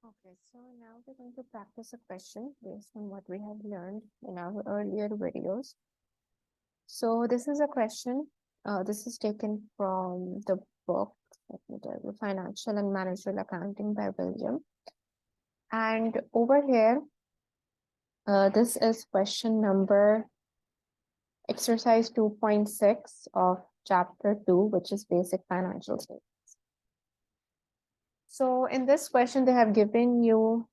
Okay, so now we're going to practice a question based on what we have learned in our earlier videos. So this is a question. This is taken from the book, let me tell you, Financial and Managerial Accounting by William. And over here, this is question number exercise 2.6 of chapter 2, which is basic financial statements. So in this question, they have given you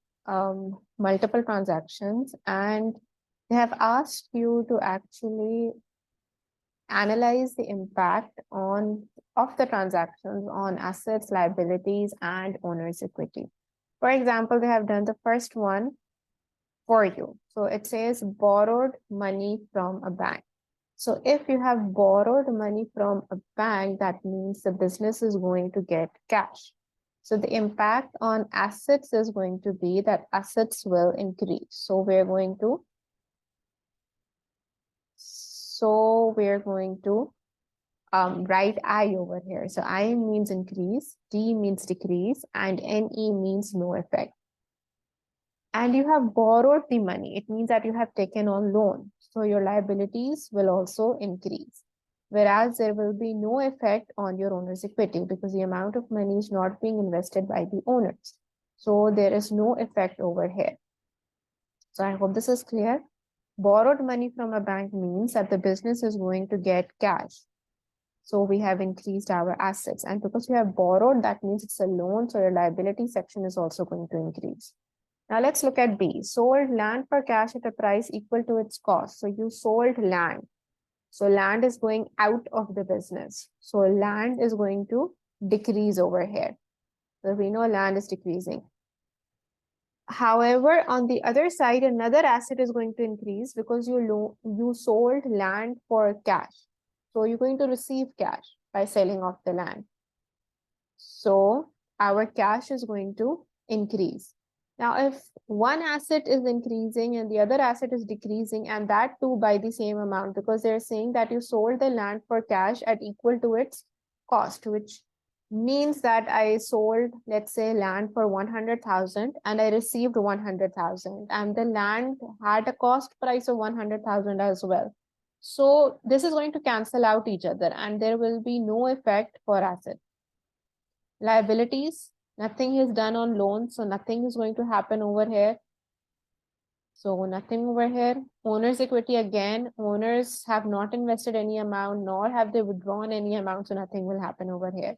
multiple transactions and they have asked you to actually analyze the impact of the transactions on assets, liabilities, and owner's equity. For example, they have done the first one for you. So it says borrowed money from a bank. So if you have borrowed money from a bank, that means the business is going to get cash. So the impact on assets is going to be that assets will increase. So we're going to write I over here. So I means increase, D means decrease, and NE means no effect. And you have borrowed the money. It means that you have taken on loan. So your liabilities will also increase. Whereas there will be no effect on your owner's equity because the amount of money is not being invested by the owners. So there is no effect over here. So I hope this is clear. Borrowed money from a bank means that the business is going to get cash. So we have increased our assets. And because we have borrowed, that means it's a loan. So your liability section is also going to increase. Now let's look at B. Sold land for cash at a price equal to its cost. So you sold land. So land is going out of the business. So land is going to decrease over here. So we know land is decreasing. However, on the other side, another asset is going to increase because you sold land for cash. So you're going to receive cash by selling off the land. So our cash is going to increase. Now, if one asset is increasing and the other asset is decreasing, and that too by the same amount, because they're saying that you sold the land for cash at equal to its cost, which means that I sold, let's say, land for 100,000 and I received 100,000, and the land had a cost price of 100,000 as well. So this is going to cancel out each other and there will be no effect for assets. Liabilities, nothing is done on loans, so nothing is going to happen over here. So nothing over here. Owner's equity, again, owners have not invested any amount, nor have they withdrawn any amount, so nothing will happen over here.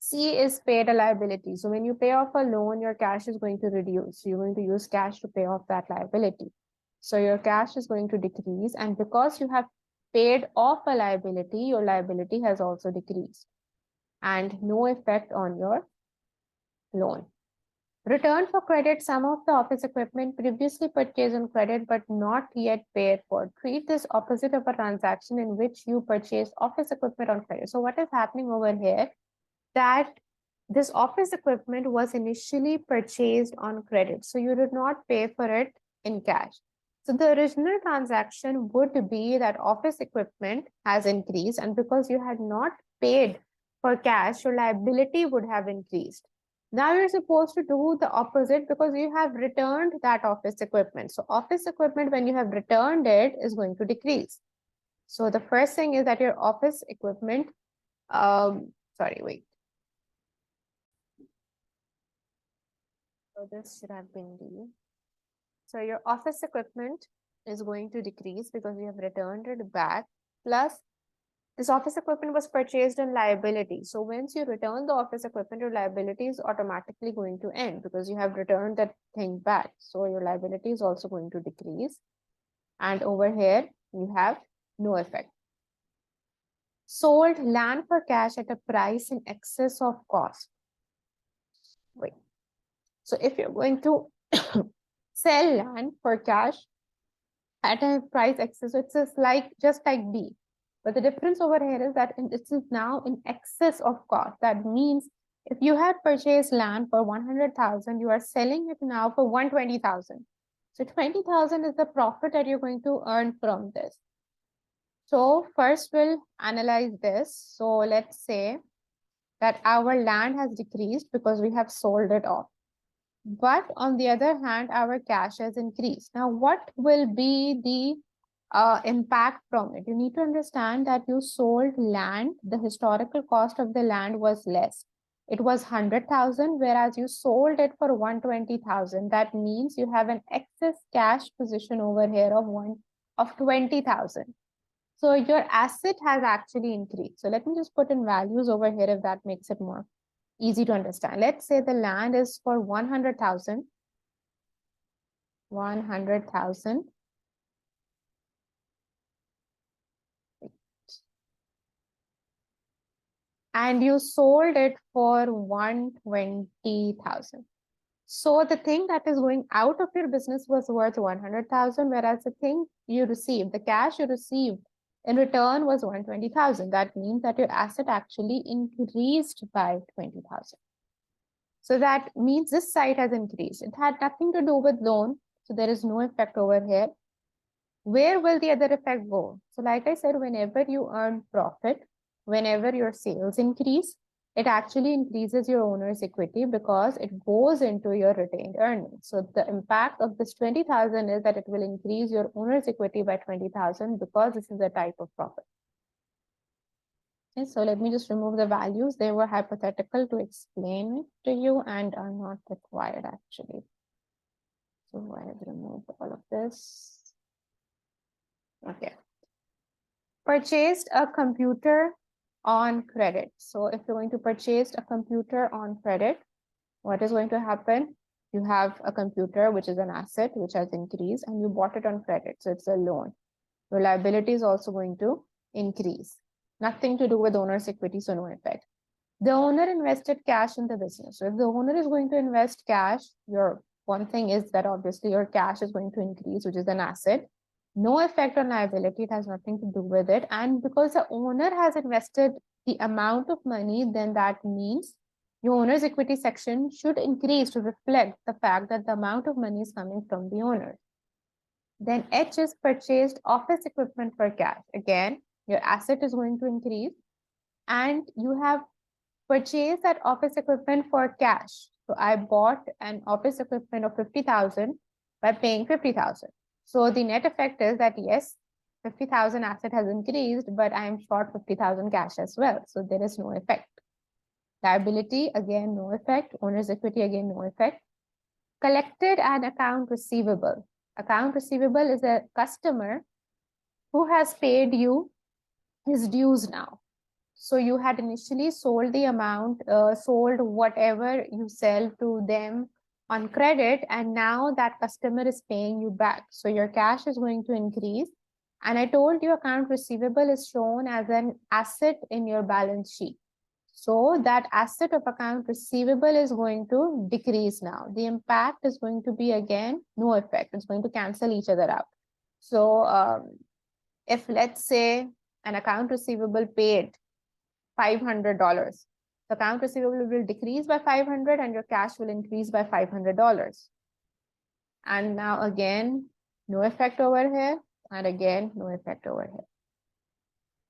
C is paid a liability. So when you pay off a loan, your cash is going to reduce. You're going to use cash to pay off that liability. So your cash is going to decrease. And because you have paid off a liability, your liability has also decreased. And no effect on your loan. Return for credit some of the office equipment previously purchased on credit but not yet paid for. Treat this opposite of a transaction in which you purchase office equipment on credit. So what is happening over here? That this office equipment was initially purchased on credit. So you did not pay for it in cash. So the original transaction would be that office equipment has increased, and because you had not paid for cash, your liability would have increased. Now you're supposed to do the opposite because you have returned that office equipment. So office equipment, when you have returned it, is going to decrease. So the first thing is that your office equipment, sorry, wait. So this should have been D. So your office equipment is going to decrease because you have returned it back. Plus, this office equipment was purchased on liability. So once you return the office equipment, your liability is automatically going to end because you have returned that thing back. So your liability is also going to decrease. And over here, you have no effect. Sold land for cash at a price in excess of cost. Wait. So if you're going to sell land for cash at a price excess, it's just like B. But the difference over here is that this is now in excess of cost. That means if you had purchased land for 100,000, you are selling it now for 120,000. So 20,000 is the profit that you're going to earn from this. So first we'll analyze this. So let's say that our land has decreased because we have sold it off. But on the other hand, our cash has increased. Now, what will be the impact from it? You need to understand that you sold land. The historical cost of the land was less. It was 100,000, whereas you sold it for 120,000. That means you have an excess cash position over here of 20,000. So your asset has actually increased. So let me just put in values over here if that makes it more easy to understand. Let's say the land is for 100,000. 100,000. And you sold it for 120,000. So the thing that is going out of your business was worth 100,000, whereas the thing you received, the cash you received in return was 120,000. That means that your asset actually increased by 20,000. So that means this side has increased. It had nothing to do with loan, so there is no effect over here. Where will the other effect go? So like I said, whenever you earn profit, whenever your sales increase, it actually increases your owner's equity because it goes into your retained earnings. So the impact of this 20,000 is that it will increase your owner's equity by 20,000 because this is a type of profit. Okay, so let me just remove the values. They were hypothetical to explain it to you and are not required actually. So I have removed all of this. Okay. Purchased a computer on credit. So if you're going to purchase a computer on credit, what is going to happen? You have a computer, which is an asset, which has increased, and you bought it on credit. So it's a loan. Your liability is also going to increase. Nothing to do with owner's equity, so no effect. The owner invested cash in the business. So if the owner is going to invest cash, your one thing is that obviously your cash is going to increase, which is an asset. No effect on liability, it has nothing to do with it. And because the owner has invested the amount of money, then that means your owner's equity section should increase to reflect the fact that the amount of money is coming from the owner. Then H is purchased office equipment for cash. Again, your asset is going to increase and you have purchased that office equipment for cash. So I bought an office equipment of 50,000 by paying 50,000. So the net effect is that yes, 50,000 asset has increased, but I am short 50,000 cash as well. So there is no effect. Liability, again, no effect. Owner's equity, again, no effect. Collected an account receivable. Account receivable is a customer who has paid you his dues now. So you had initially sold the amount, sold whatever you sell to them on credit, and now that customer is paying you back. So your cash is going to increase. And I told you account receivable is shown as an asset in your balance sheet. So that asset of account receivable is going to decrease now. The impact is going to be again, no effect. It's going to cancel each other out. So if let's say an account receivable paid $500, the account receivable will decrease by 500 and your cash will increase by $500. And now again, no effect over here. And again, no effect over here.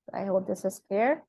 So I hope this is clear.